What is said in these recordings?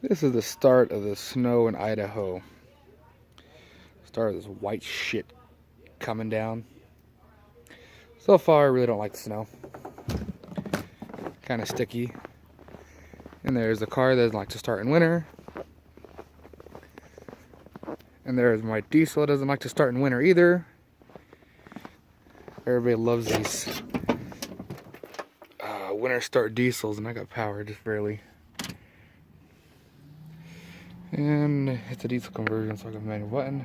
This is the start of the snow in Idaho. Start of this white shit coming down. So far, I really don't like the snow. Kind of sticky. And there's a car that doesn't like to start in winter. And there's my diesel that doesn't like to start in winter either. Everybody loves these winter start diesels, and I got power just barely. And it's a diesel conversion, so I got a manual button.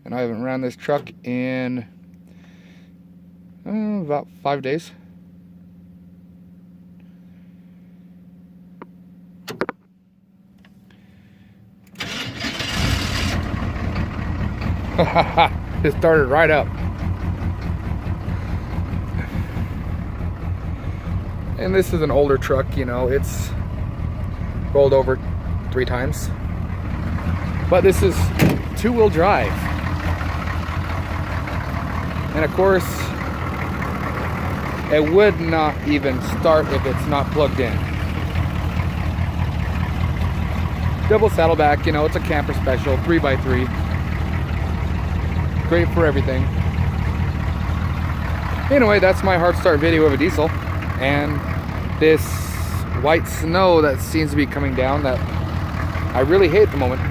And I haven't ran this truck in about 5 days. It started right up. And this is an older truck, you know, it's rolled over 3 times. But this is 2-wheel drive. And of course, it would not even start if it's not plugged in. Double saddleback, you know, it's a camper special, 3x3. Great for everything. Anyway, that's my hard start video of a diesel. And this white snow that seems to be coming down that I really hate at the moment.